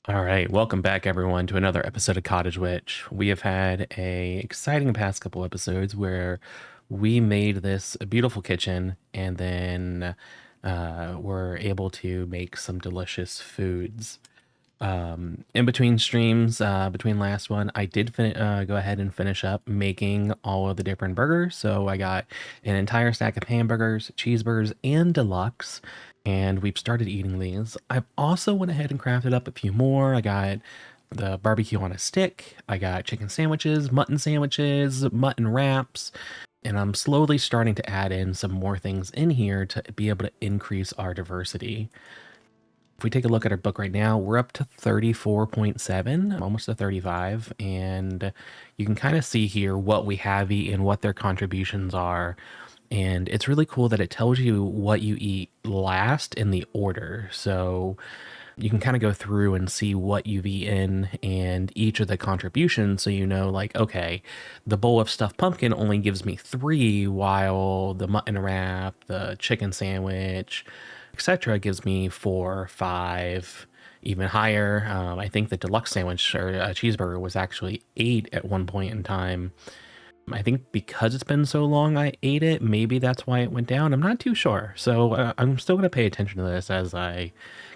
All right, welcome back everyone to another episode of Cottage Witch. We have had a exciting past couple episodes where we made this a beautiful kitchen and then were able to make some delicious foods. In between streams, between last one, I did go ahead and finish up making all of the different burgers. So I got an entire stack of hamburgers, cheeseburgers, and deluxe, and we've started eating these. I've also went ahead and crafted up a few more. I got the barbecue on a stick. I got chicken sandwiches, mutton wraps, and I'm slowly starting to add in some more things in here to be able to increase our diversity. If we take a look at our book right now, we're up to 34.7, almost to 35, and you can kind of see here what we have eaten, what their contributions are, and it's really cool that it tells you what you eat last in the order. So you can kind of go through and see what you've eaten and each of the contributions, so you know, like, okay, the bowl of stuffed pumpkin only gives me 3, while the mutton wrap, the chicken sandwich, etc. gives me 4, 5, even higher. I think the deluxe sandwich or cheeseburger was actually 8 at one point in time. I think because it's been so long I ate it, maybe that's why it went down. I'm not too sure. So I'm still going to pay attention to this as I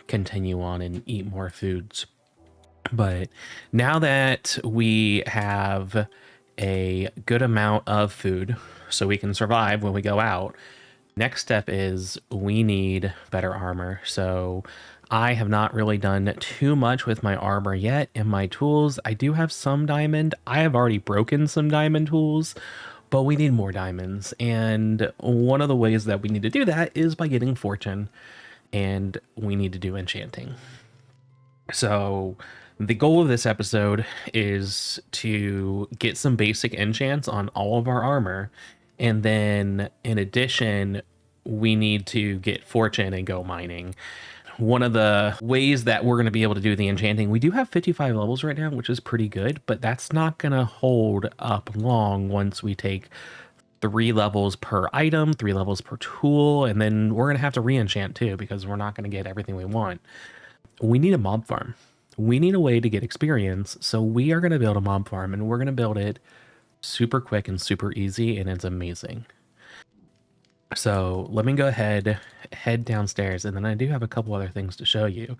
continue on and eat more foods. But now that we have a good amount of food so we can survive when we go out, next step is we need better armor. So I have not really done too much with my armor yet. And my tools, I do have some diamond. I have already broken some diamond tools, but we need more diamonds. And one of the ways that we need to do that is by getting fortune. And we need to do enchanting. So the goal of this episode is to get some basic enchants on all of our armor. And then in addition, we need to get fortune and go mining. One of the ways that we're going to be able to do the enchanting, we do have 55 levels right now, which is pretty good, but that's not going to hold up long once we take 3 levels per item, 3 levels per tool, and then we're going to have to re-enchant too, because we're not going to get everything we want. We need a mob farm. We need a way to get experience, so we are going to build a mob farm, and we're going to build it super quick and super easy, and it's amazing. So let me go ahead, head downstairs, and then I do have a couple other things to show you.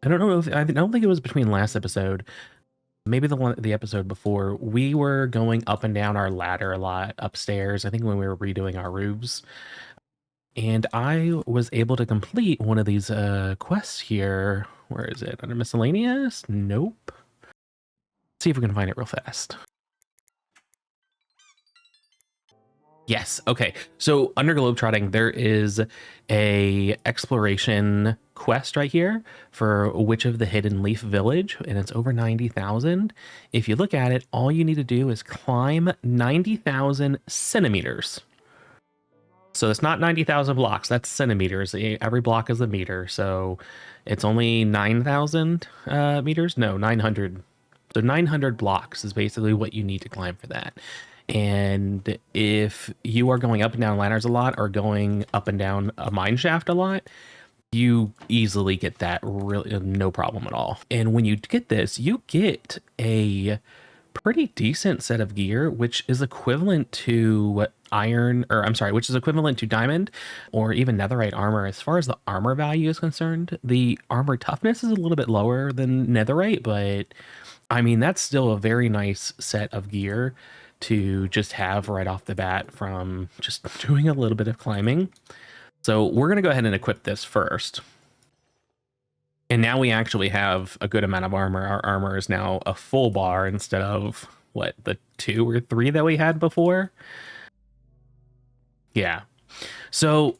I don't think it was between last episode, maybe the episode before, we were going up and down our ladder a lot upstairs. I think when we were redoing our roofs, and I was able to complete one of these quests here. Where is it? Under miscellaneous? Nope. See if we can find it real fast. Yes. Okay. So under Globetrotting, there is a exploration quest right here for Witch of the Hidden Leaf Village, and it's over 90,000. If you look at it, all you need to do is climb 90,000 centimeters. So it's not 90,000 blocks, that's centimeters. Every block is a meter. So it's only 9,000 meters. No, 900. So 900 blocks is basically what you need to climb for that. And if you are going up and down ladders a lot or going up and down a mine shaft a lot, you easily get that, really no problem at all. And when you get this, you get a pretty decent set of gear, which is equivalent to which is equivalent to diamond or even netherite armor. As far as the armor value is concerned, the armor toughness is a little bit lower than netherite, but I mean, that's still a very nice set of gear to just have right off the bat from just doing a little bit of climbing. So we're going to go ahead and equip this first. And now we actually have a good amount of armor. Our armor is now a full bar instead of what, the 2 or 3 that we had before. Yeah. So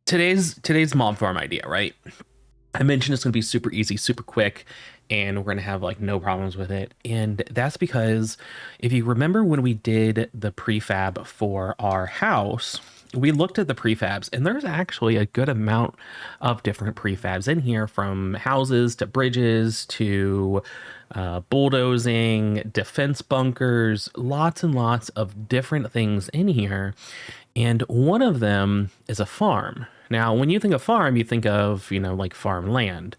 today's mob farm idea, right? I mentioned it's going to be super easy, super quick, and we're going to have like no problems with it. And that's because if you remember when we did the prefab for our house, we looked at the prefabs, and there's actually a good amount of different prefabs in here, from houses to bridges to bulldozing, defense bunkers, lots and lots of different things in here. And one of them is a farm. Now, when you think of farm, you think of, like farmland.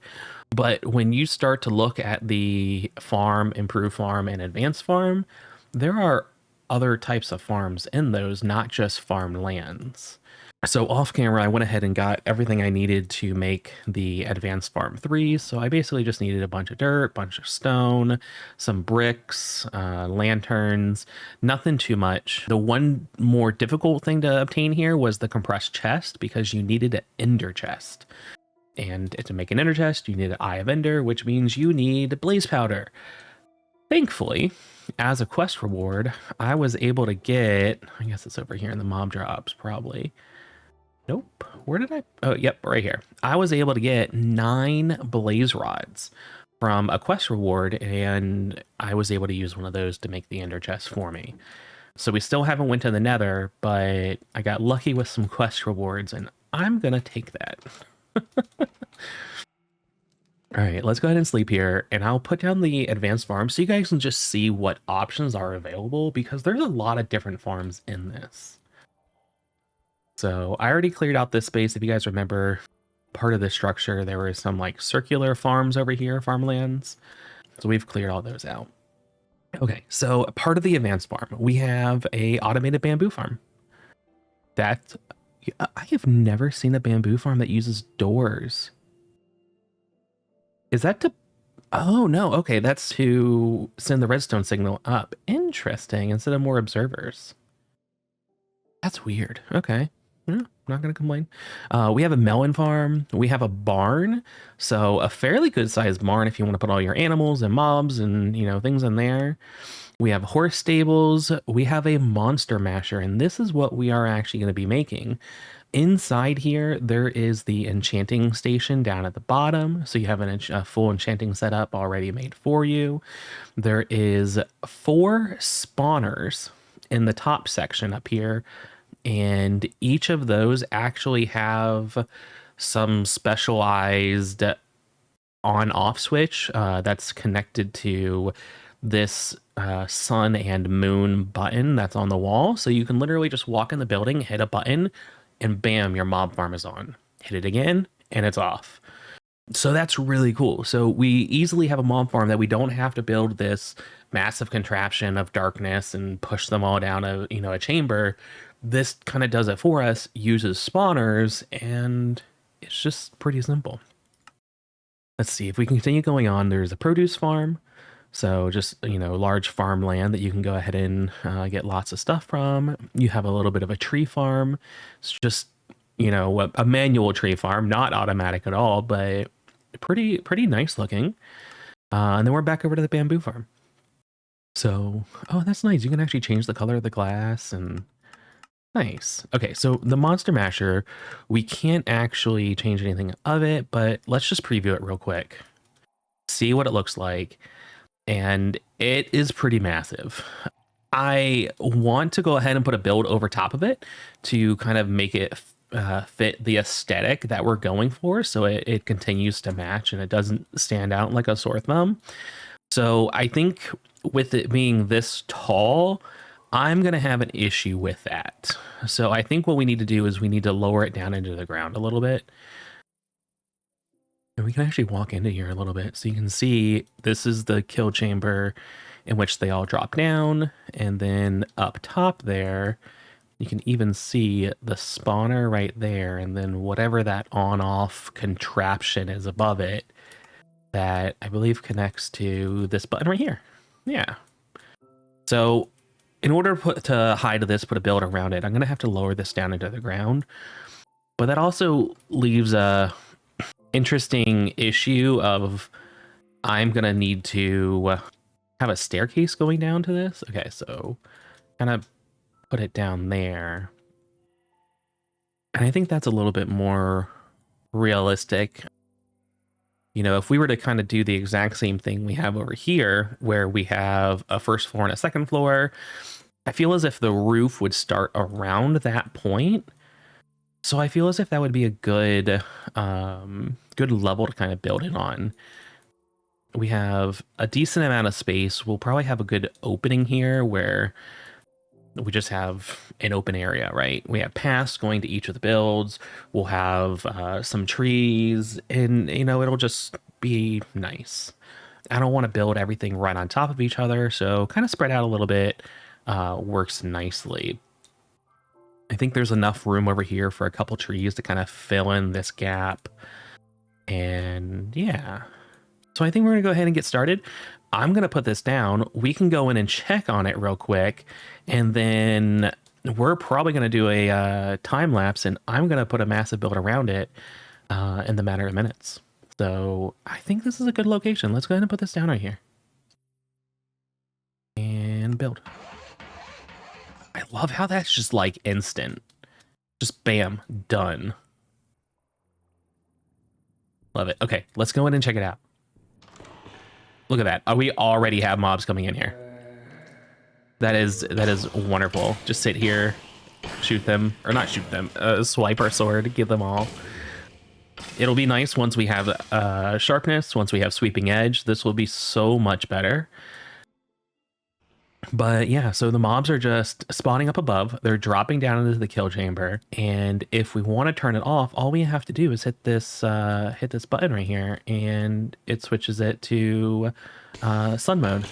But when you start to look at the farm, improve farm, and advanced farm, there are other types of farms in those, not just farmlands. So off camera, I went ahead and got everything I needed to make the advanced farm 3. So I basically just needed a bunch of dirt, bunch of stone, some bricks, lanterns, nothing too much. The one more difficult thing to obtain here was the compressed chest, because you needed an ender chest. And to make an ender chest, you need an Eye of Ender, which means you need blaze powder. Thankfully, as a quest reward, I was able to get, I guess it's over here in the mob drops, probably. Nope. Where did I? Oh, yep, right here. I was able to get 9 blaze rods from a quest reward, and I was able to use one of those to make the ender chest for me. So we still haven't went to the nether, but I got lucky with some quest rewards, and I'm gonna take that. All right, let's go ahead and sleep here, and I'll put down the advanced farm so you guys can just see what options are available, because there's a lot of different farms in this. So I already cleared out this space. If you guys remember, part of the structure, there were some like circular farms over here, farmlands. So we've cleared all those out. Okay, so part of the advanced farm, we have a automated bamboo farm. That, I have never seen a bamboo farm that uses doors. Is that to, oh no, okay, that's to send the redstone signal up. Interesting, instead of more observers. That's weird, okay. Yeah, not gonna complain. We have a melon farm. We have a barn, so a fairly good sized barn if you want to put all your animals and mobs and things in there. We have horse stables. We have a monster masher, and this is what we are actually going to be making. Inside here, there is the enchanting station down at the bottom, so you have a full enchanting setup already made for you. There is 4 spawners in the top section up here, and each of those actually have some specialized on-off switch that's connected to this sun and moon button that's on the wall. So you can literally just walk in the building, hit a button, and bam, your mob farm is on. Hit it again, and it's off. So that's really cool. So we easily have a mob farm that we don't have to build this massive contraption of darkness and push them all down a chamber. This kind of does it for us, uses spawners, and it's just pretty simple. Let's see if we continue going on. There's a produce farm. So just, large farmland that you can go ahead and get lots of stuff from. You have a little bit of a tree farm. It's just, a manual tree farm, not automatic at all, but pretty nice looking. And then we're back over to the bamboo farm. So, oh, that's nice. You can actually change the color of the glass and nice. Okay, so the monster masher, we can't actually change anything of it, but let's just preview it real quick. See what it looks like. And it is pretty massive. I want to go ahead and put a build over top of it to kind of make it fit the aesthetic that we're going for, so it continues to match and it doesn't stand out like a sore thumb. So I think with it being this tall, I'm going to have an issue with that. So I think what we need to do is we need to lower it down into the ground a little bit. And we can actually walk into here a little bit. So you can see this is the kill chamber in which they all drop down. And then up top there, you can even see the spawner right there. And then whatever that on-off contraption is above it, that I believe connects to this button right here. Yeah. So in order to hide this, put a build around it, I'm going to have to lower this down into the ground. But that also leaves a interesting issue of I'm gonna need to have a staircase going down to this. Okay, so kind of put it down there, and I think that's a little bit more realistic. If we were to kind of do the exact same thing we have over here, where we have a first floor and a second floor, I feel as if the roof would start around that point. So I feel as if that would be a good level to kind of build it on. We have a decent amount of space. We'll probably have a good opening here where we just have an open area, right? We have paths going to each of the builds. We'll have some trees, and it'll just be nice. I don't want to build everything right on top of each other, so kind of spread out a little bit works nicely. I think there's enough room over here for a couple trees to kind of fill in this gap. And yeah, so I think we're going to go ahead and get started. I'm going to put this down. We can go in and check on it real quick. And then we're probably going to do a time lapse, and I'm going to put a massive build around it in the matter of minutes. So I think this is a good location. Let's go ahead and put this down right here. And build. I love how that's just like instant. Just bam, done. Love it. Okay, let's go in and check it out. Look at that. We already have mobs coming in here. That is wonderful. Just sit here, shoot them, or not shoot them, swipe our sword, give them all. It'll be nice once we have sharpness, once we have sweeping edge. This will be so much better. But yeah, so the mobs are just spawning up above. They're dropping down into the kill chamber. And if we want to turn it off, all we have to do is hit this button right here, and it switches it to sun mode.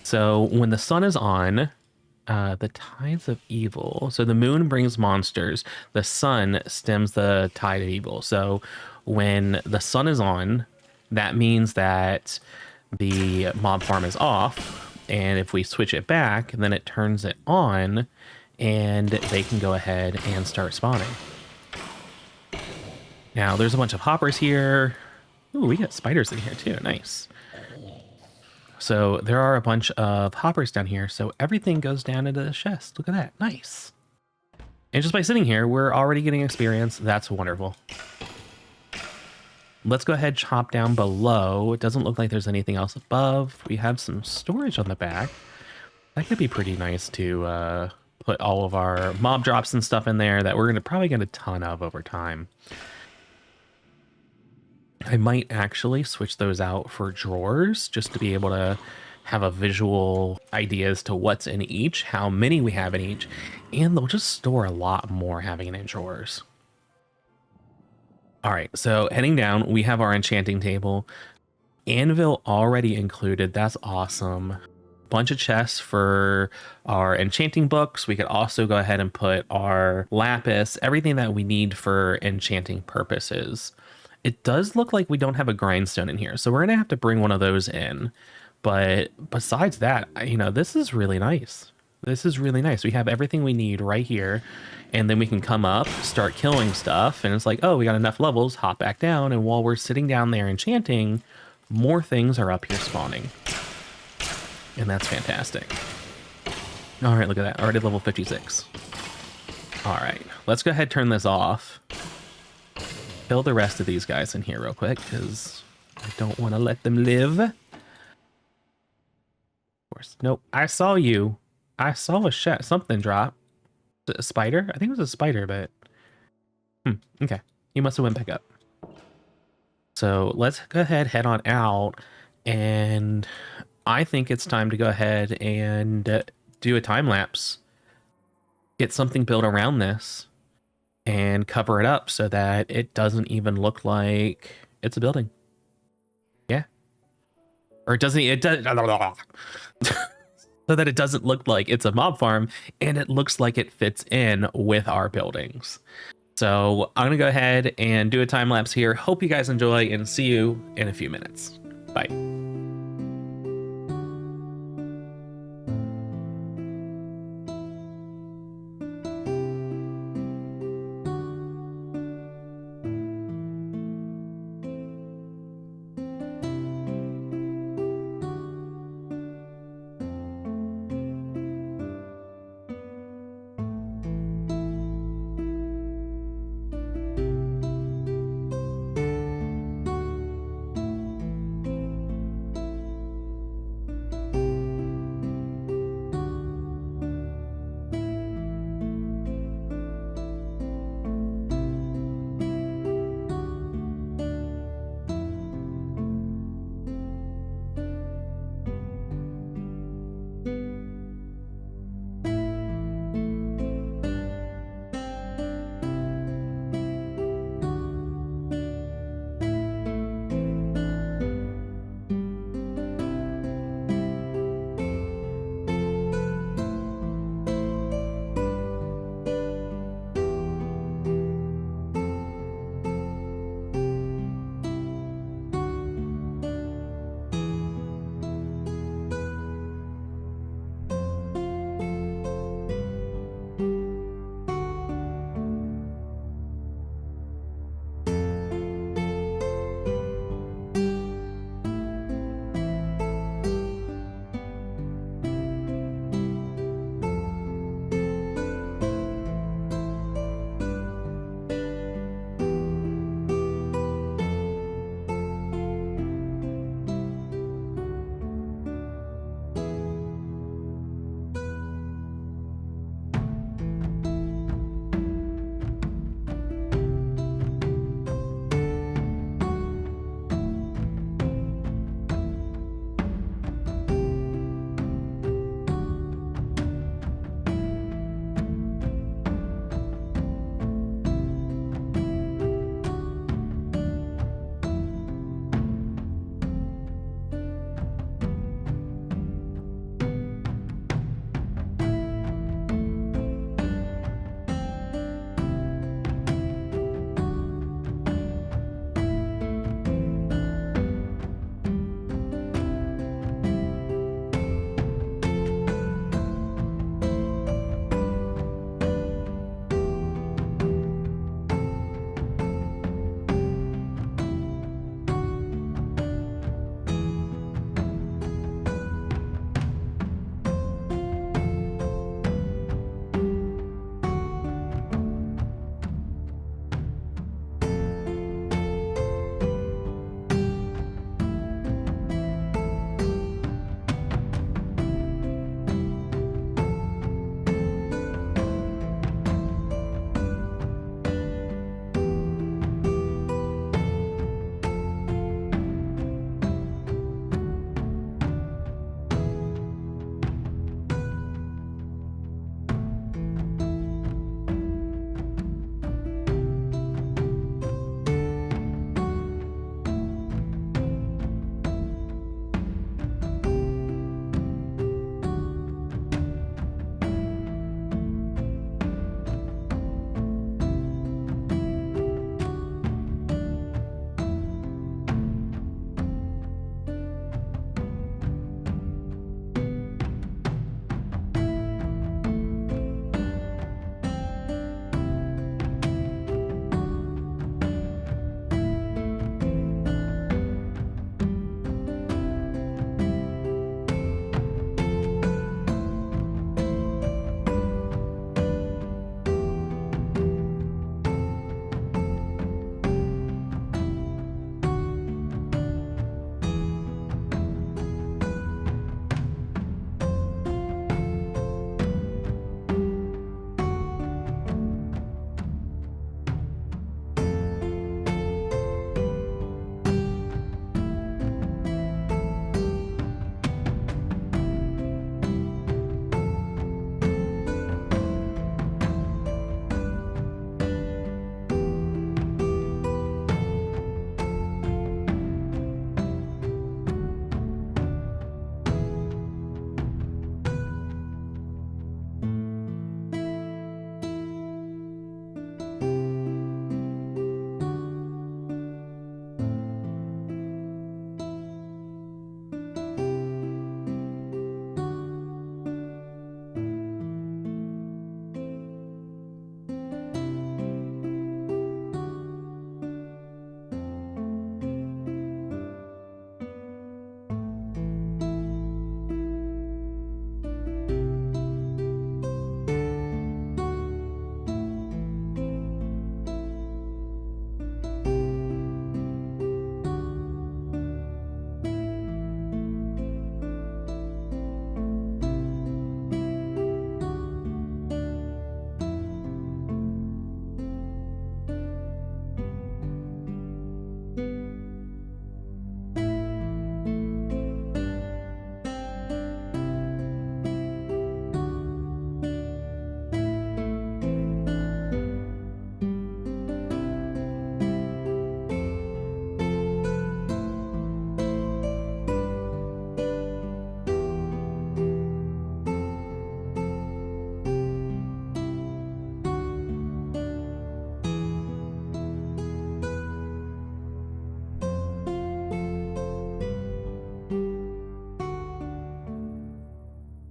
So when the sun is on, the tides of evil. So the moon brings monsters. The sun stems the tide of evil. So when the sun is on, that means that the mob farm is off, and if we switch it back, then it turns it on, and they can go ahead and start spawning. Now there's a bunch of hoppers here. Ooh, we got spiders in here too. Nice. So there are a bunch of hoppers down here, so everything goes down into the chest. Look at that. Nice. And just by sitting here, we're already getting experience. That's wonderful. Let's go ahead, chop down below. It doesn't look like there's anything else above. We have some storage on the back. That could be pretty nice to put all of our mob drops and stuff in there that we're going to probably get a ton of over time. I might actually switch those out for drawers just to be able to have a visual idea as to what's in each, how many we have in each, and they'll just store a lot more having it in drawers. All right, so heading down, we have our enchanting table. Anvil already included. That's awesome. Bunch of chests for our enchanting books. We could also go ahead and put our lapis, everything that we need for enchanting purposes. It does look like we don't have a grindstone in here, so we're gonna have to bring one of those in. But besides that, you know, this is really nice. This is really nice. We have everything we need right here, and then we can come up, start killing stuff, and it's like, oh, we got enough levels, hop back down, and while we're sitting down there enchanting, more things are up here spawning. And that's fantastic. All right, look at that. Already level 56. All right, let's go ahead and turn this off. Kill the rest of these guys in here real quick, because I don't want to let them live. Of course. Nope, I saw you. I saw something drop. A spider? I think it was a spider, but... okay. He must have went back up. So let's go ahead, head on out, and I think it's time to go ahead and do a time lapse. Get something built around this and cover it up so that it doesn't even look like it's a building. Yeah. Or it doesn't... It does... so that it doesn't look like it's a mob farm, and it looks like it fits in with our buildings. So I'm gonna go ahead and do a time lapse here. Hope you guys enjoy, and see you in a few minutes. Bye.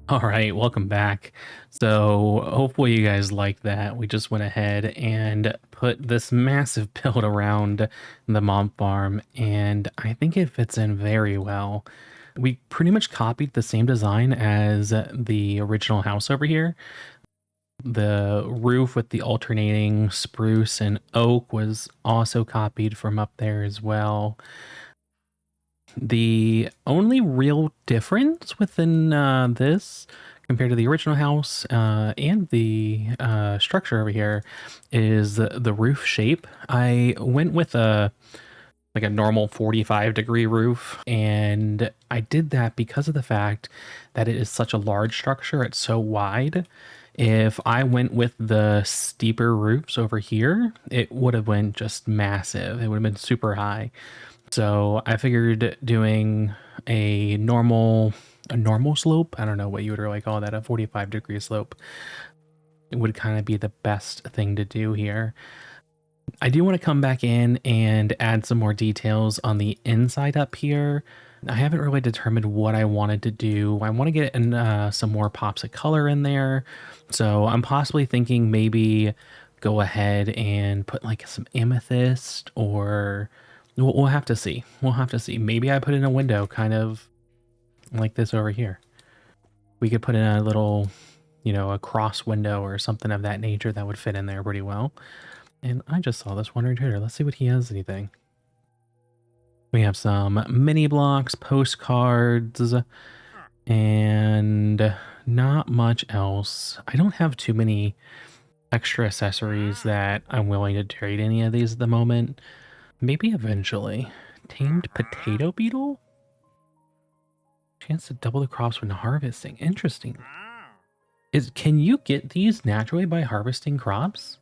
All right, welcome back. So hopefully you guys like that. We just went ahead and put this massive build around the mob farm, and I think it fits in very well. We pretty much copied the same design as the original house over here. The roof with the alternating spruce and oak was also copied from up there as well. The only real difference within this compared to the original house and the structure over here is the roof shape. I went with a normal 45-degree roof, and I did that because of the fact that it is such a large structure. It's so wide. If I went with the steeper roofs over here, it would have been just massive. It would have been super high. So I figured doing a normal slope, I don't know what you would really call that, a 45-degree slope, it would kind of be the best thing to do here. I do want to come back in and add some more details on the inside up here. I haven't really determined what I wanted to do. I want to get in, some more pops of color in there. So I'm possibly thinking maybe go ahead and put like some amethyst, or we'll have to see. We'll have to see. Maybe I put in a window kind of like this over here. We could put in a little, a cross window or something of that nature that would fit in there pretty well. And I just saw this wandering trader. Let's see what he has anything. We have some mini blocks, postcards, and not much else. I don't have too many extra accessories that I'm willing to trade any of these at the moment. Maybe eventually. Tamed potato beetle? Chance to double the crops when harvesting. Interesting. Can you get these naturally by harvesting crops?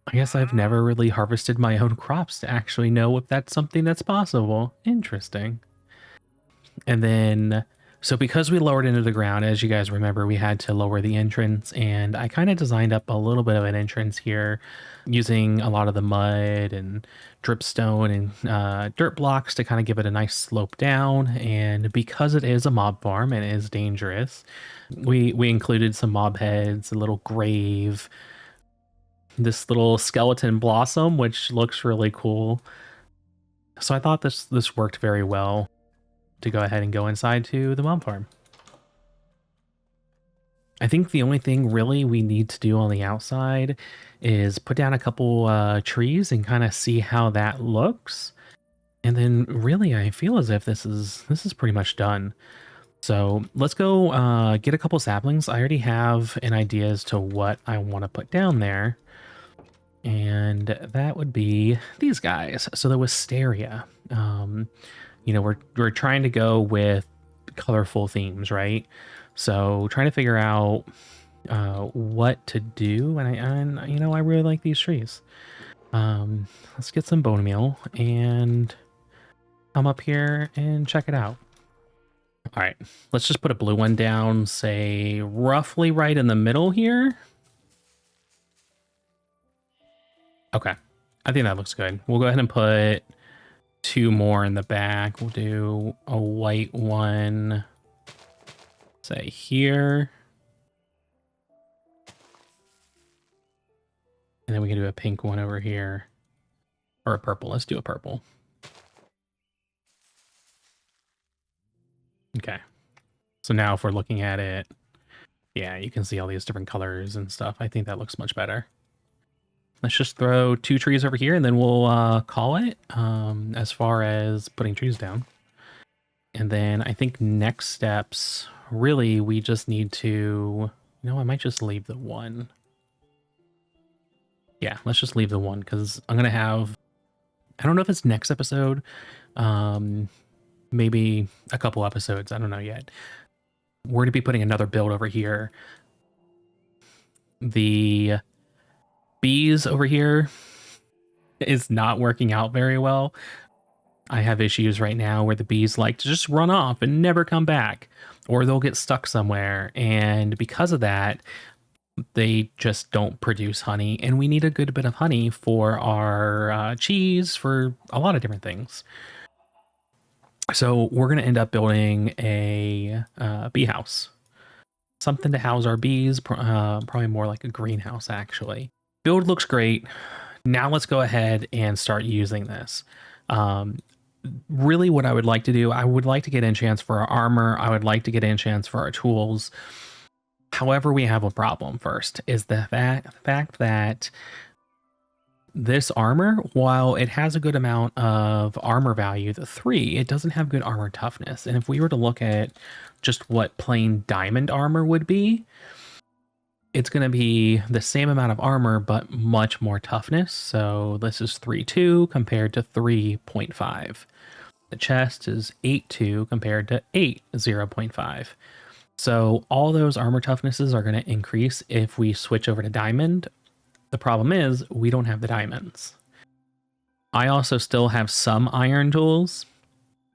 I guess I've never really harvested my own crops to actually know if that's something that's possible. Interesting. And then, so because we lowered into the ground, as you guys remember, we had to lower the entrance, and I kind of designed up a little bit of an entrance here using a lot of the mud and dripstone and dirt blocks to kind of give it a nice slope down. And because it is a mob farm and it is dangerous, we included some mob heads, a little grave, this little skeleton blossom, which looks really cool. So I thought this worked very well to go ahead and go inside to the mob farm. I think the only thing really we need to do on the outside is put down a couple trees and kind of see how that looks. And then really I feel as if this is pretty much done. So let's go get a couple saplings. I already have an idea as to what I want to put down there. And that would be these guys. So the wisteria. We're trying to go with colorful themes, right? So trying to figure out what to do, and I really like these trees. Let's get some bone meal and come up here and check it out. All right, let's just put a blue one down, say roughly right in the middle here. Okay, I think that looks good. We'll go ahead and put two more in the back. We'll do a white one, say here. And then we can do a pink one over here. Or a purple. Let's do a purple. Okay. So now if we're looking at it, yeah, you can see all these different colors and stuff. I think that looks much better. Let's just throw two trees over here and then we'll call it as far as putting trees down. And then I think next steps, really, we just need to, I might just leave the one. Yeah, let's just leave the one because I'm going to have, I don't know if it's next episode, maybe a couple episodes. I don't know yet. We're going to be putting another build over here. The bees over here is not working out very well. I have issues right now where the bees like to just run off and never come back, or they'll get stuck somewhere. And because of that, they just don't produce honey. And we need a good bit of honey for our cheese, for a lot of different things. So we're going to end up building a bee house. something to house our bees, probably more like a greenhouse actually. Build looks great. Now let's go ahead and start using this. Um, Really what I would like to do, I would like to get enchants for our armor. I would like to get enchants for our tools. However, we have a problem first is the fact that this armor, while it has a good amount of armor value, the 3, it doesn't have good armor toughness. And if we were to look at just what plain diamond armor would be, it's going to be the same amount of armor, but much more toughness. So this is 3.2 compared to 3.5. The chest is 8.2 compared to 8.0.5. So all those armor toughnesses are going to increase if we switch over to diamond. The problem is we don't have the diamonds. I also still have some iron tools,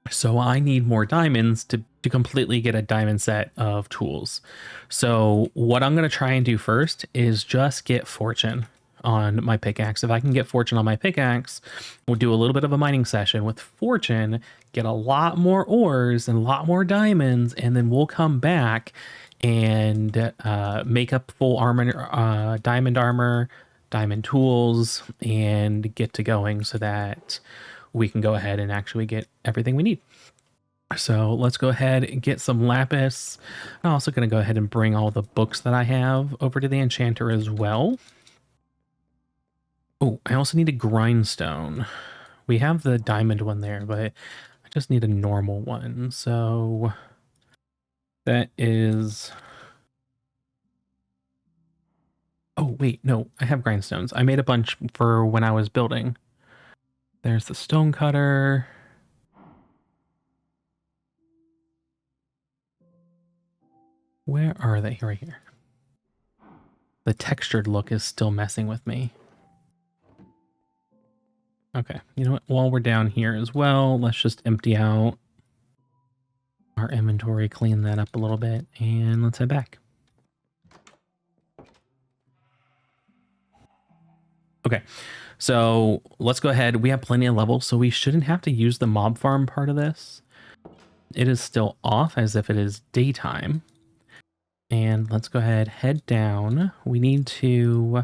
so I need more diamonds to completely get a diamond set of tools. So what I'm going to try and do first is just get fortune on my pickaxe. If I can get fortune on my pickaxe, we'll do a little bit of a mining session with fortune, get a lot more ores and a lot more diamonds, and then we'll come back and make up full armor, diamond armor, diamond tools, and get to going so that we can go ahead and actually get everything we need. So let's go ahead and get some lapis. I'm also going to go ahead and bring all the books that I have over to the enchanter as well. Oh, I also need a grindstone. We have the diamond one there, but I just need a normal one. So that is... Oh, wait, no, I have grindstones. I made a bunch for when I was building. There's the stone cutter. Where are they? Right here. The textured look is still messing with me. Okay, you know what? While we're down here as well, let's just empty out our inventory, clean that up a little bit, and let's head back. Okay, so let's go ahead. We have plenty of levels, so we shouldn't have to use the mob farm part of this. It is still off as if it is daytime. And let's go ahead, head down. We need to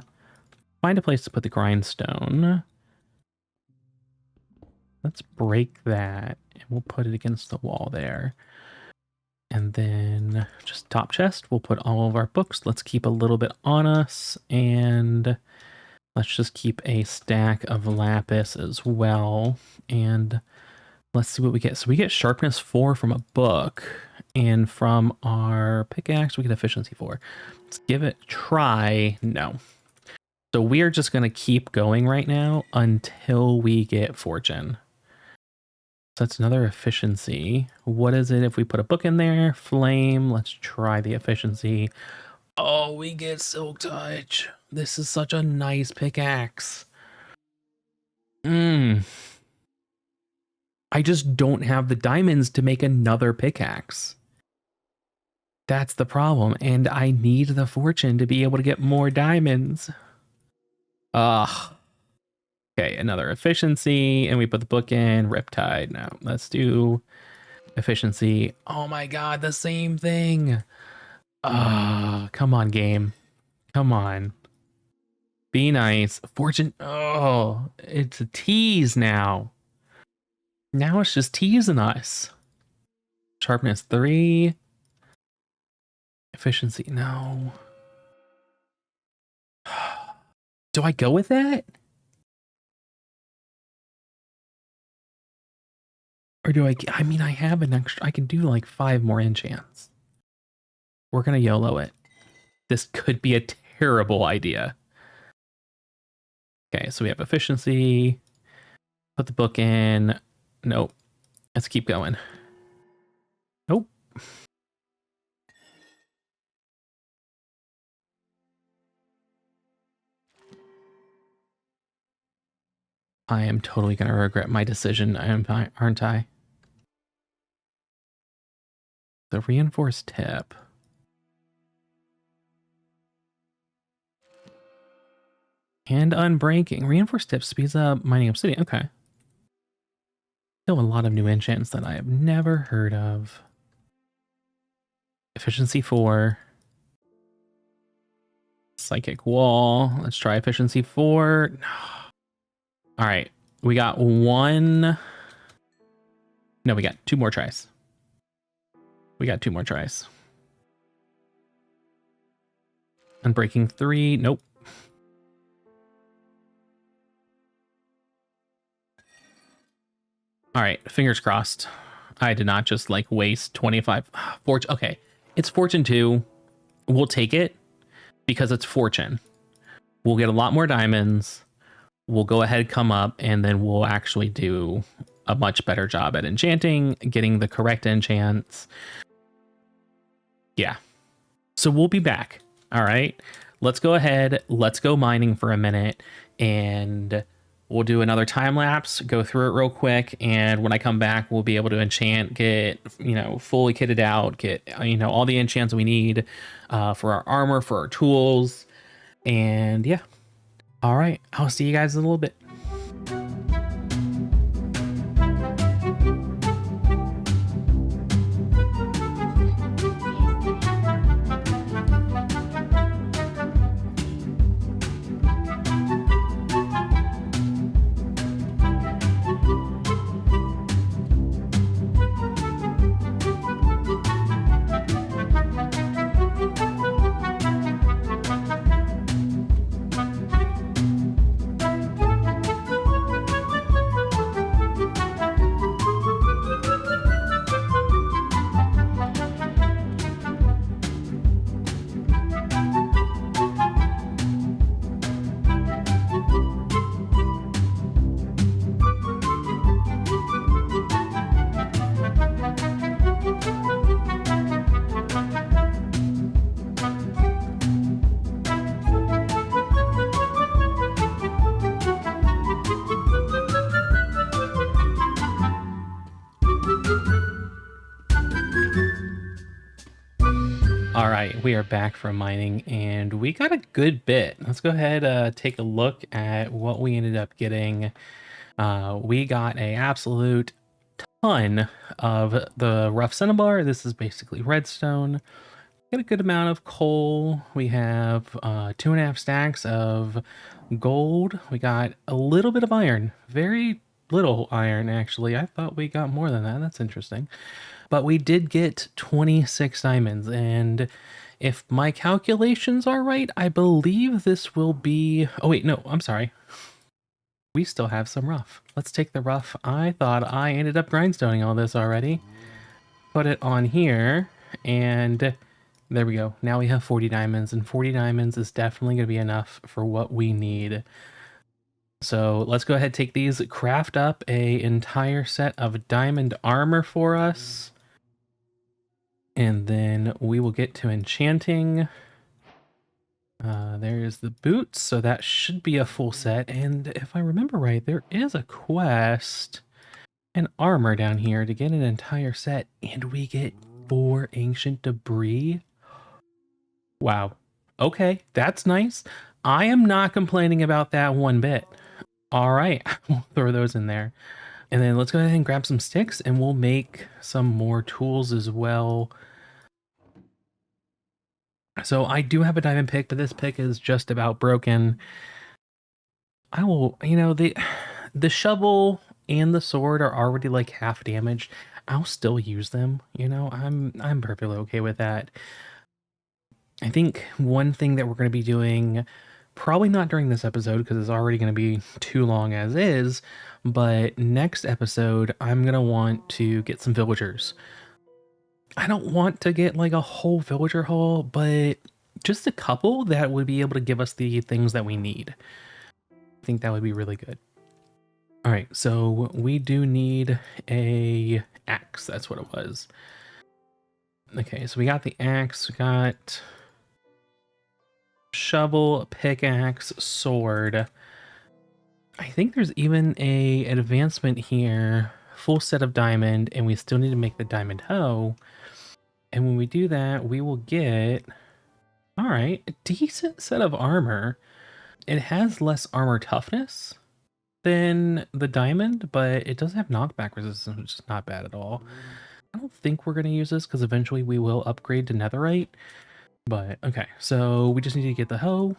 find a place to put the grindstone. Let's break that, and we'll put it against the wall there. And then just top chest, we'll put all of our books. Let's keep a little bit on us, and let's just keep a stack of lapis as well. And let's see what we get. So we get sharpness 4 from a book, and from our pickaxe, we get efficiency 4. Let's give it a try. No. So we are just going to keep going right now until we get fortune. So that's another efficiency. What is it if we put a book in there? Flame. Let's try the efficiency. Oh, we get silk touch. This is such a nice pickaxe. I just don't have the diamonds to make another pickaxe. That's the problem. And I need the fortune to be able to get more diamonds. Ugh. Okay, another efficiency, and we put the book in. Riptide. Now let's do efficiency. Oh my god, the same thing. Ah, come on, game. Come on. Be nice. Fortune. Oh, it's a tease now. Now it's just teasing us. Sharpness 3. Efficiency. No. Do I go with that? Or do I mean, I have an extra, I can do like 5 more enchants. We're going to YOLO it. This could be a terrible idea. Okay, so we have efficiency. Put the book in. Nope. Let's keep going. Nope. I am totally going to regret my decision, aren't I? The reinforced tip. And unbreaking. Reinforced tip speeds up mining obsidian. Okay. Still a lot of new enchants that I have never heard of. Efficiency 4. psychic wall. Let's try efficiency 4. No. All right, we got one. No, we got 2 more tries. We got 2 more tries. Unbreaking 3. Nope. All right, fingers crossed. I did not just like waste 25 fortune. Okay, it's fortune 2. We'll take it because it's fortune. We'll get a lot more diamonds. We'll go ahead, come up, and then we'll actually do a much better job at enchanting, getting the correct enchants. Yeah. So we'll be back. All right. Let's go ahead. Let's go mining for a minute, and we'll do another time lapse, go through it real quick. And when I come back, we'll be able to enchant, get, fully kitted out, get, all the enchants we need for our armor, for our tools. And yeah. All right. I'll see you guys in a little bit. All right, we are back from mining, and we got a good bit. Let's go ahead, take a look at what we ended up getting. We got a absolute ton of the rough cinnabar. This is basically redstone. Get a good amount of coal. We have 2.5 stacks of gold. We got a little bit of iron. Very little iron, actually. I thought we got more than that. That's interesting. But we did get 26 diamonds, and if my calculations are right, I believe this will be... Oh, wait, no, I'm sorry. We still have some rough. Let's take the rough. I thought I ended up grindstoning all this already. Put it on here, and there we go. Now we have 40 diamonds, and 40 diamonds is definitely going to be enough for what we need. So let's go ahead, take these, craft up a entire set of diamond armor for us. And then we will get to enchanting. There's the boots, so that should be a full set. And if I remember right, there is a quest and armor down here to get an entire set. And we get 4 ancient debris. Wow. Okay, that's nice. I am not complaining about that one bit. All right, we'll throw those in there. And then let's go ahead and grab some sticks, and we'll make some more tools as well. So I do have a diamond pick, but this pick is just about broken. I will, the shovel and the sword are already like half damaged. I'll still use them, I'm perfectly okay with that. I think one thing that we're going to be doing, probably not during this episode because it's already going to be too long as is, but next episode, I'm going to want to get some villagers. I don't want to get like a whole villager haul, but just a couple that would be able to give us the things that we need. I think that would be really good. All right, so we do need a axe. That's what it was. Okay, so we got the axe, we got shovel, pickaxe, sword. I think there's even a advancement here, full set of diamond, and we still need to make the diamond hoe. And when we do that, we will get, all right, a decent set of armor. It has less armor toughness than the diamond, but it does have knockback resistance, which is not bad at all. I don't think we're going to use this because eventually we will upgrade to netherite. But okay, so we just need to get the hoe.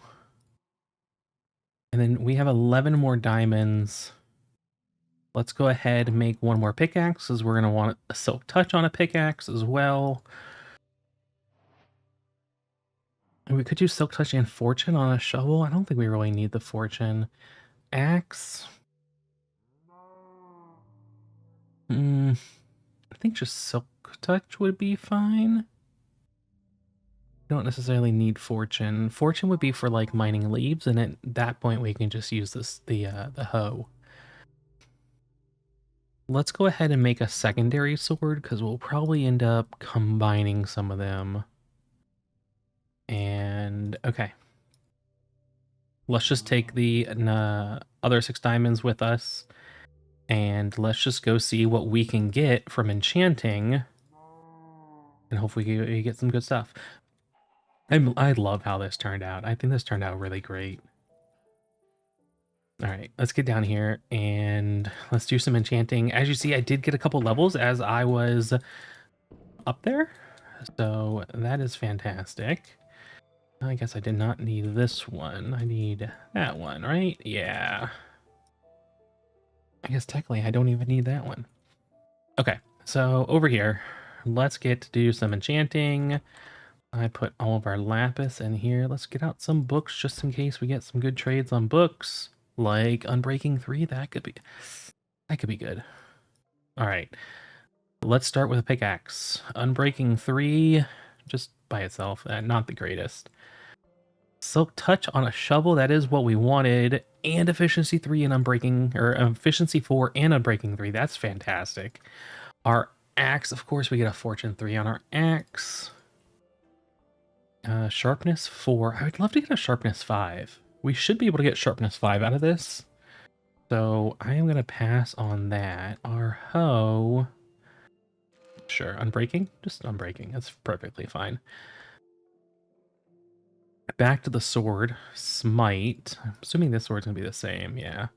And then we have 11 more diamonds. Let's go ahead and make one more pickaxe, because we're going to want a silk touch on a pickaxe as well. And we could use silk touch and fortune on a shovel. I don't think we really need the fortune. Axe. I think just silk touch would be fine. Don't necessarily need fortune. Fortune would be for like mining leaves, and at that point we can just use the hoe. Let's go ahead and make a secondary sword, because we'll probably end up combining some of them. And okay, let's just take the other 6 diamonds with us, and let's just go see what we can get from enchanting, and hopefully you get some good stuff. I love how this turned out. I think this turned out really great. All right, let's get down here and let's do some enchanting. As you see, I did get a couple levels as I was up there, so that is fantastic. I guess I did not need this one. I need that one, right? Yeah. I guess technically I don't even need that one. Okay, so over here, let's get to do some enchanting. I put all of our lapis in here. Let's get out some books just in case we get some good trades on books, like Unbreaking 3. That could be good. All right, let's start with a pickaxe. Unbreaking 3, just by itself, not the greatest. Silk touch on a shovel, that is what we wanted, and efficiency 3 and unbreaking, or efficiency 4 and unbreaking 3. That's fantastic. Our axe, of course, we get a fortune 3 on our axe. Sharpness 4. I would love to get a sharpness 5. We should be able to get sharpness 5 out of this. So I am going to pass on that. Our hoe. Sure, unbreaking? Just unbreaking. That's perfectly fine. Back to the sword. Smite. I'm assuming this sword's going to be the same. Yeah.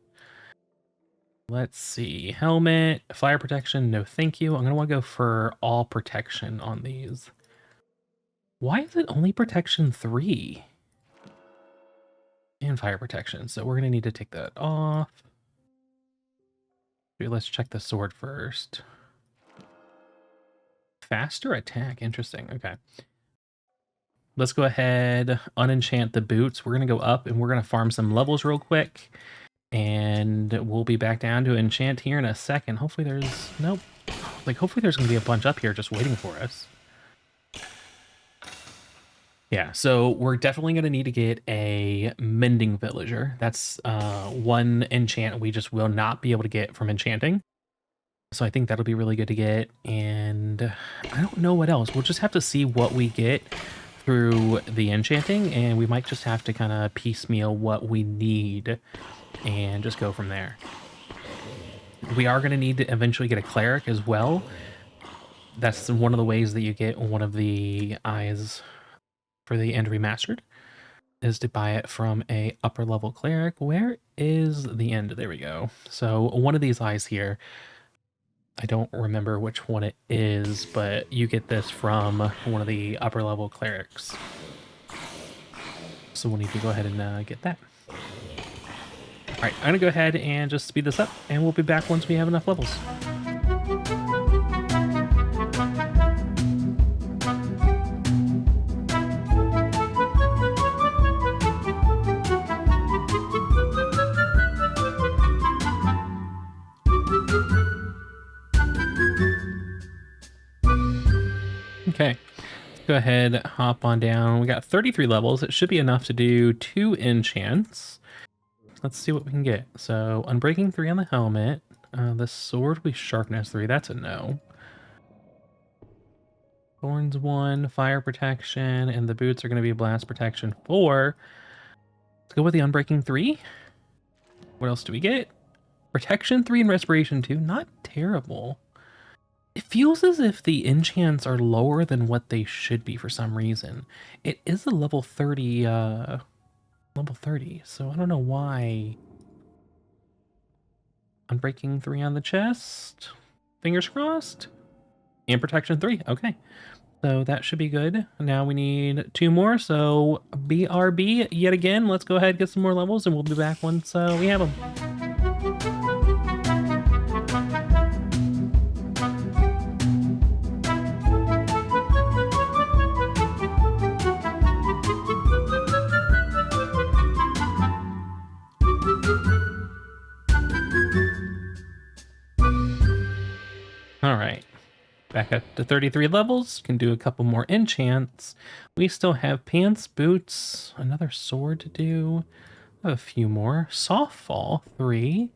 Let's see. Helmet. Fire protection. No thank you. I'm going to want to go for all protection on these. Why is it only protection 3? And fire protection. So we're going to need to take that off. Let's check the sword first. Faster attack. Interesting. Okay. Let's go ahead, unenchant the boots. We're going to go up and we're going to farm some levels real quick. And we'll be back down to enchant here in a second. Hopefully there's... Nope. Like, hopefully there's going to be a bunch up here just waiting for us. Yeah, so we're definitely going to need to get a mending villager. That's one enchant we just will not be able to get from enchanting. So I think that'll be really good to get. And I don't know what else. We'll just have to see what we get through the enchanting. And we might just have to kind of piecemeal what we need and just go from there. We are going to need to eventually get a cleric as well. That's one of the ways that you get one of the eyes for the end remastered, is to buy it from a upper level cleric. Where is the end? There we go. So one of these eyes here, I don't remember which one it is, but you get this from one of the upper level clerics. So we'll need to go ahead and get that. All right, I'm gonna go ahead and just speed this up, and we'll be back once we have enough levels. Okay, let's go ahead, hop on down. We got 33 levels. It should be enough to do 2 enchants. Let's see what we can get. So, Unbreaking 3 on the helmet. The sword will be Sharpness 3. That's a no. Thorns 1, Fire Protection, and the boots are going to be Blast Protection 4. Let's go with the Unbreaking 3. What else do we get? Protection 3 and Respiration 2. Not terrible. It feels as if the enchants are lower than what they should be for some reason. It is a level 30, so I don't know why. Unbreaking 3 on the chest. Fingers crossed. And Protection 3, okay. So that should be good. Now we need 2 more. So BRB yet again. Let's go ahead and get some more levels and we'll be back once we have them. All right. Back up to 33 levels. Can do a couple more enchants. We still have pants, boots, another sword to do. A few more. Softfall 3.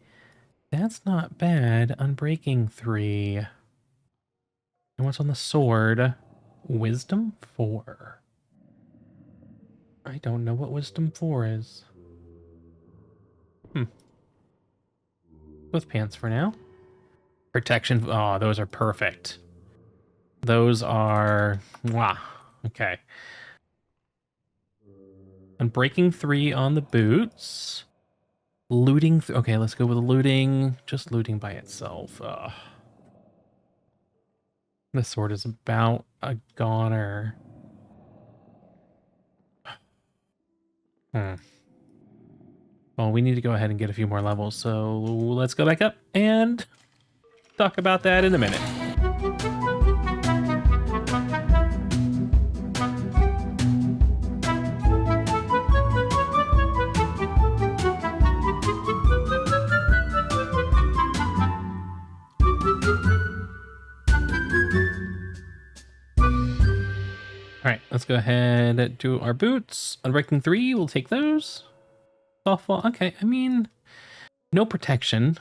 That's not bad. Unbreaking 3. And what's on the sword? Wisdom 4. I don't know what Wisdom 4 is. With pants for now. Protection. Oh, those are perfect. Those are... Wow. Okay. Unbreaking 3 on the boots. Looting... Okay, let's go with looting. Just looting by itself. This sword is about a goner. Well, we need to go ahead and get a few more levels, so let's go back up and talk about that in a minute. All right, let's go ahead and do our boots. Unbreaking 3, we'll take those. Softball, okay, I mean, no protection.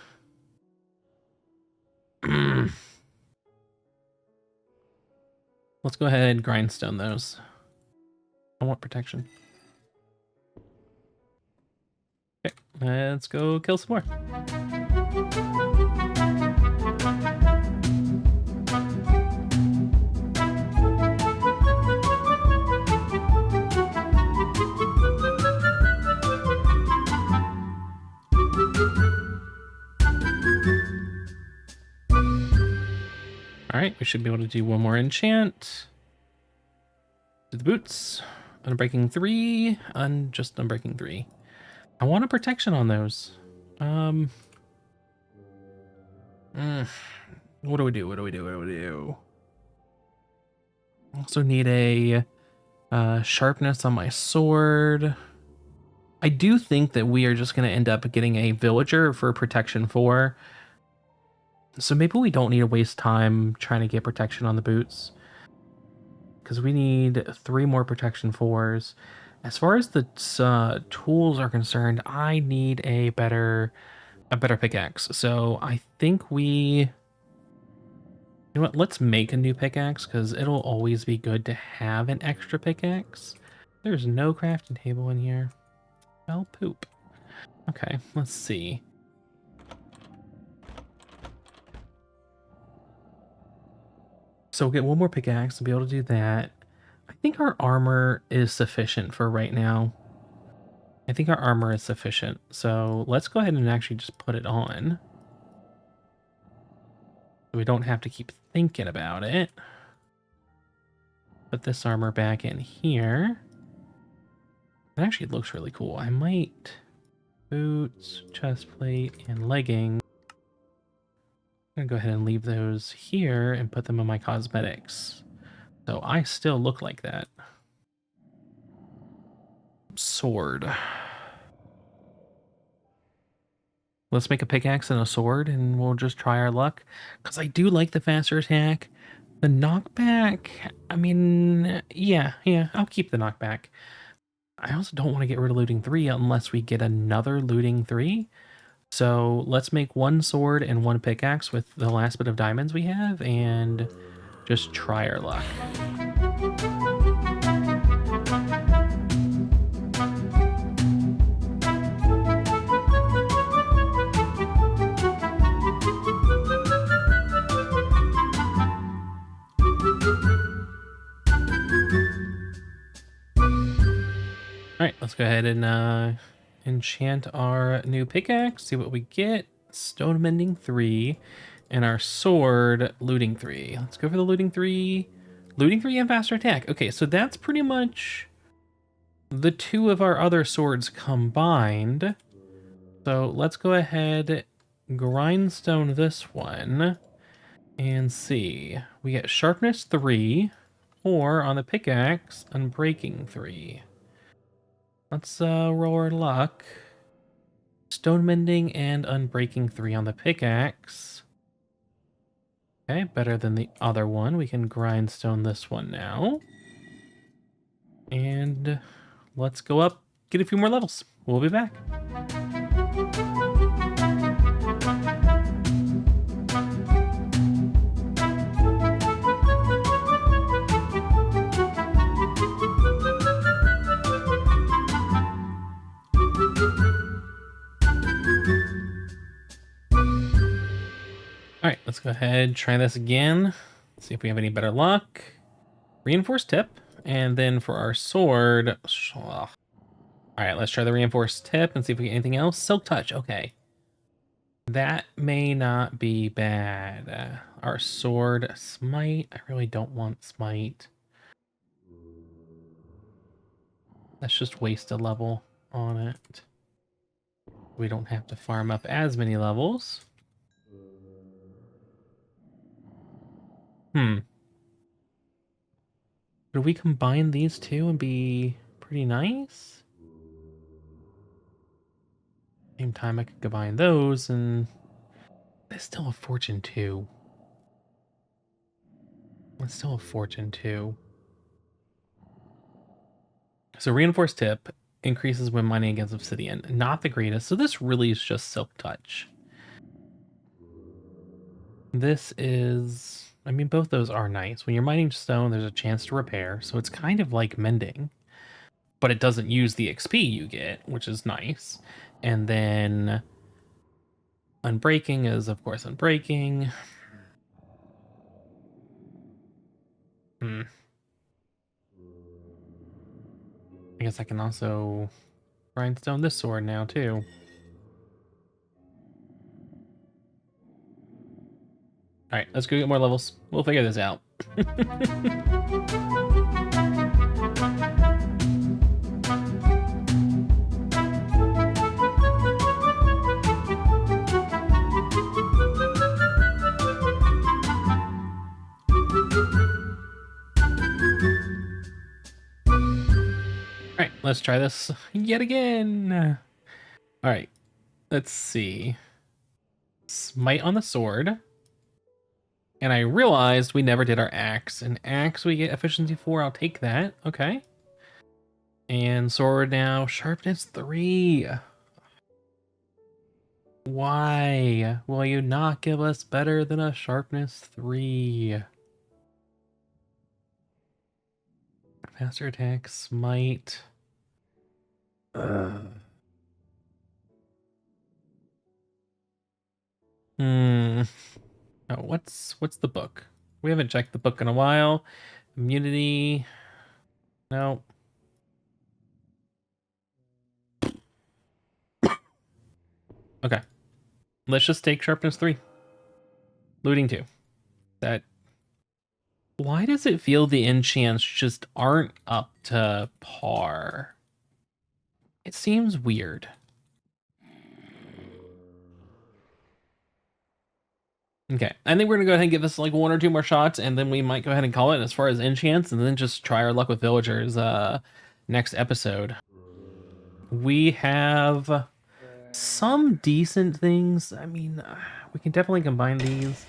Let's go ahead and grindstone those. I want protection. Okay, let's go kill some more. All right, we should be able to do one more enchant. Do the boots. Unbreaking 3. Just unbreaking 3. I want a protection on those. What do we do? What do we do? What do we do? Also need a sharpness on my sword. I do think that we are just going to end up getting a villager for protection 4. So maybe we don't need to waste time trying to get protection on the boots, because we need 3 more protection 4s. As far as the tools are concerned, I need a better pickaxe. So I think you know what? Let's make a new pickaxe, because it'll always be good to have an extra pickaxe. There's no crafting table in here. Well, poop. Okay, let's see. So we'll get one more pickaxe to be able to do that. I think our armor is sufficient for right now. I think our armor is sufficient. So let's go ahead and actually just put it on. So we don't have to keep thinking about it. Put this armor back in here. It actually looks really cool. I might... Boots, chest plate, and leggings. I'm gonna go ahead and leave those here and put them in my cosmetics. So I still look like that. Sword. Let's make a pickaxe and a sword and we'll just try our luck. Because I do like the faster attack. The knockback, I mean, yeah, I'll keep the knockback. I also don't want to get rid of looting 3 unless we get another looting 3. So let's make 1 sword and 1 pickaxe with the last bit of diamonds we have and just try our luck. All right, let's go ahead and enchant our new pickaxe, see what we get. Stone mending 3, and our sword looting 3. Let's go for the looting 3. Looting 3 and faster attack. Okay, so that's pretty much the two of our other swords combined. So let's go ahead, grindstone this one, and see. We get sharpness 3, or on the pickaxe, unbreaking 3. Let's roll our luck. Stone mending and unbreaking 3 on the pickaxe. Okay, better than the other one. We can grindstone this one now. And let's go up, get a few more levels. We'll be back. All right, let's go ahead, try this again. See if we have any better luck. Reinforced tip, and then for our sword, all right, let's try the reinforced tip and see if we get anything else. Silk touch, okay. That may not be bad. Our sword, smite, I really don't want smite. Let's just waste a level on it. We don't have to farm up as many levels. Could we combine these two and be pretty nice? Same time, I could combine those, and it's still a fortune 2. It's still a fortune 2. So reinforced tip increases when mining against obsidian. Not the greatest. So this really is just silk touch. This is, I mean, both those are nice. When you're mining stone, there's a chance to repair. So it's kind of like mending, but it doesn't use the XP you get, which is nice. And then unbreaking is, of course, unbreaking. I guess I can also grindstone this sword now, too. Alright, let's go get more levels. We'll figure this out. Alright, let's try this yet again. Alright, let's see. Smite on the sword. And I realized we never did our axe. An axe we get efficiency 4, I'll take that. Okay. And sword now, sharpness 3. Why will you not give us better than a sharpness 3? Faster attack, smite. Oh, what's the book? We haven't checked the book in a while. Immunity. No. Okay. Let's just take sharpness 3. Looting 2. That. Why does it feel the enchants just aren't up to par? It seems weird. Okay, I think we're gonna go ahead and give this like 1 or 2 more shots, and then we might go ahead and call it as far as enchants, and then just try our luck with villagers next episode. We have some decent things. I mean, we can definitely combine these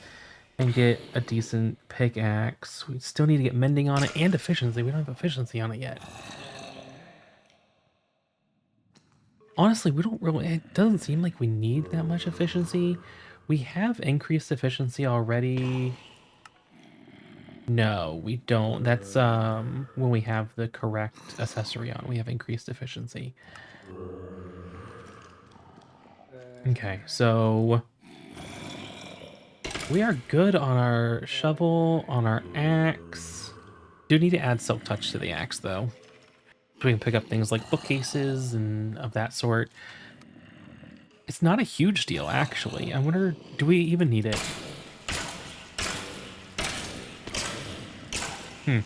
and get a decent pickaxe. We still need to get mending on it and efficiency. We don't have efficiency on it yet. Honestly, we don't really, it doesn't seem like we need that much efficiency. We have increased efficiency already. No, we don't. That's when we have the correct accessory on. We have increased efficiency. Okay, so we are good on our shovel, on our axe. Do need to add silk touch to the axe though. So we can pick up things like bookcases and of that sort. It's not a huge deal, actually. I wonder, do we even need it? Hmm.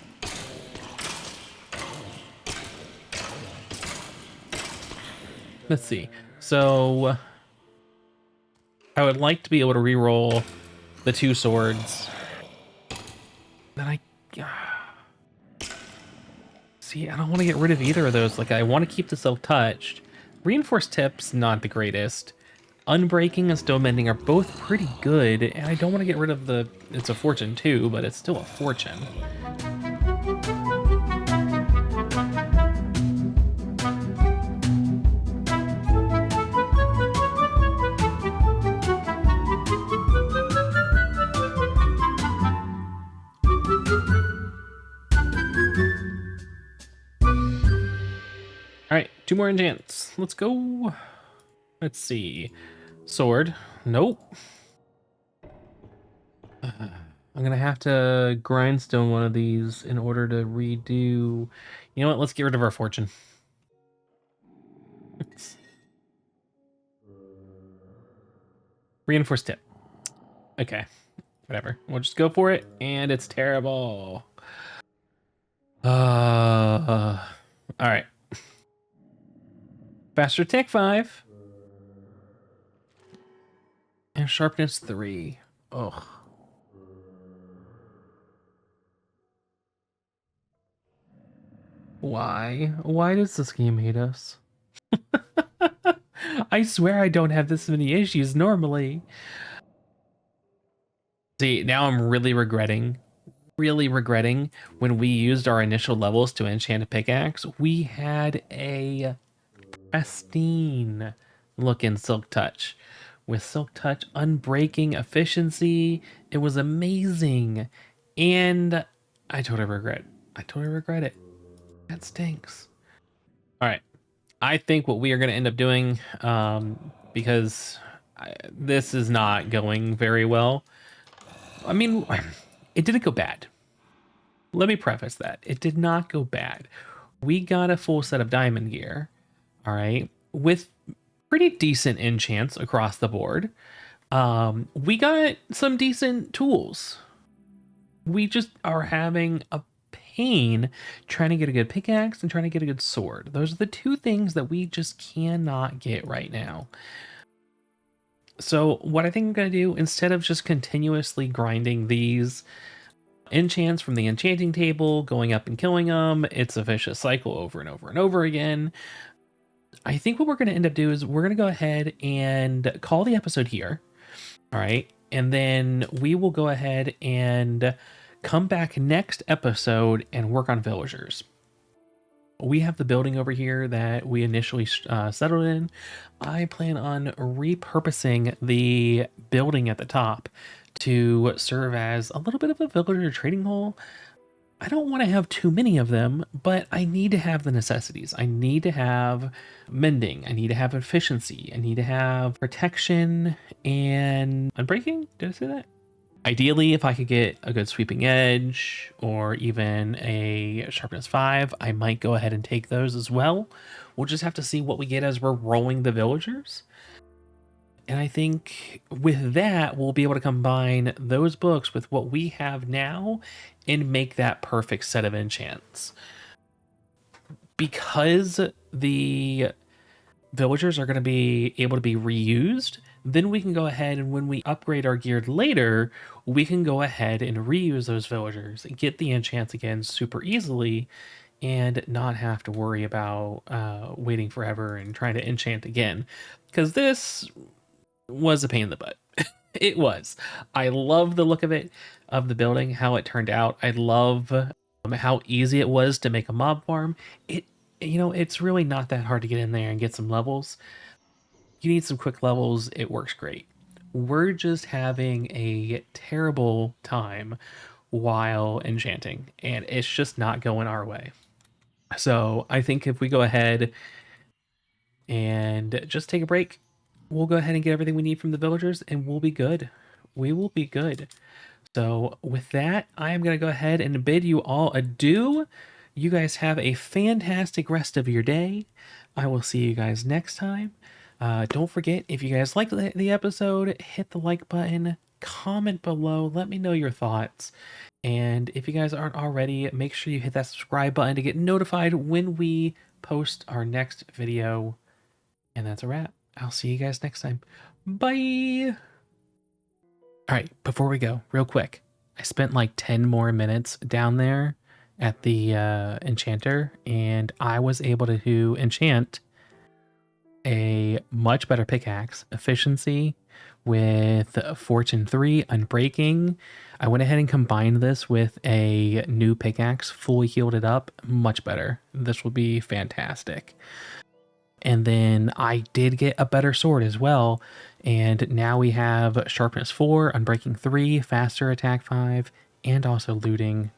Let's see. So I would like to be able to re-roll the 2 swords. Then I see. I don't want to get rid of either of those. Like I want to keep the silk touched. Reinforced tips, not the greatest. Unbreaking and stone mending are both pretty good, and I don't want to get rid of the. It's a fortune too, but it's still a fortune. All right, 2 more enchants. Let's go. Let's see. Sword. Nope. I'm gonna have to grindstone one of these in order to redo. You know what? Let's get rid of our fortune. Reinforced tip. Okay, whatever. We'll just go for it, and it's terrible. All right. Faster attack 5. And sharpness 3. Ugh. Why? Why does this game hate us? I swear I don't have this many issues normally. See, now I'm really regretting when we used our initial levels to enchant a pickaxe. We had a pristine looking silk touch. With silk touch, unbreaking efficiency. It was amazing. And I totally regret it. That stinks. All right. I think what we are going to end up doing, because this is not going very well. I mean, it didn't go bad. Let me preface that. It did not go bad. We got a full set of diamond gear, all right, with pretty decent enchants across the board. We got some decent tools. We just are having a pain trying to get a good pickaxe and trying to get a good sword. Those are the 2 things that we just cannot get right now. So what I think I'm going to do, instead of just continuously grinding these enchants from the enchanting table, going up and killing them, it's a vicious cycle over and over and over again. I think what we're going to end up doing is we're going to go ahead and call the episode here. All right. And then we will go ahead and come back next episode and work on villagers. We have the building over here that we initially settled in. I plan on repurposing the building at the top to serve as a little bit of a villager trading hall. I don't want to have too many of them, but I need to have the necessities. I need to have mending. I need to have efficiency. I need to have protection and unbreaking. Did I say that? Ideally, if I could get a good sweeping edge or even a sharpness 5, I might go ahead and take those as well. We'll just have to see what we get as we're rolling the villagers. And I think with that, we'll be able to combine those books with what we have now and make that perfect set of enchants. Because the villagers are going to be able to be reused, then we can go ahead and when we upgrade our gear later, we can go ahead and reuse those villagers, get the enchants again super easily, and not have to worry about waiting forever and trying to enchant again. Because this was a pain in the butt. It was. I love the look of it, of the building, how it turned out. I love how easy it was to make a mob farm. It's really not that hard to get in there and get some levels. You need some quick levels, it works great. We're just having a terrible time while enchanting, and it's just not going our way. So I think if we go ahead and just take a break, we'll go ahead and get everything we need from the villagers, and we'll be good. We will be good. So with that, I am going to go ahead and bid you all adieu. You guys have a fantastic rest of your day. I will see you guys next time. Don't forget, if you guys liked the episode, hit the like button, comment below. Let me know your thoughts. And if you guys aren't already, make sure you hit that subscribe button to get notified when we post our next video. And that's a wrap. I'll see you guys next time. Bye! All right, before we go, real quick. I spent like 10 more minutes down there at the enchanter, and I was able to enchant a much better pickaxe, efficiency with Fortune 3, Unbreaking. I went ahead and combined this with a new pickaxe, fully healed it up, much better. This will be fantastic. And then I did get a better sword as well. And now we have Sharpness 4, Unbreaking 3, Faster Attack 5, and also Looting.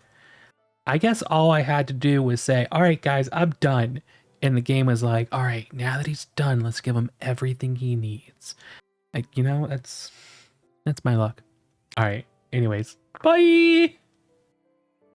I guess all I had to do was say, all right, guys, I'm done. And the game was like, all right, now that he's done, let's give him everything he needs. Like, you know, that's my luck. All right. Anyways, bye.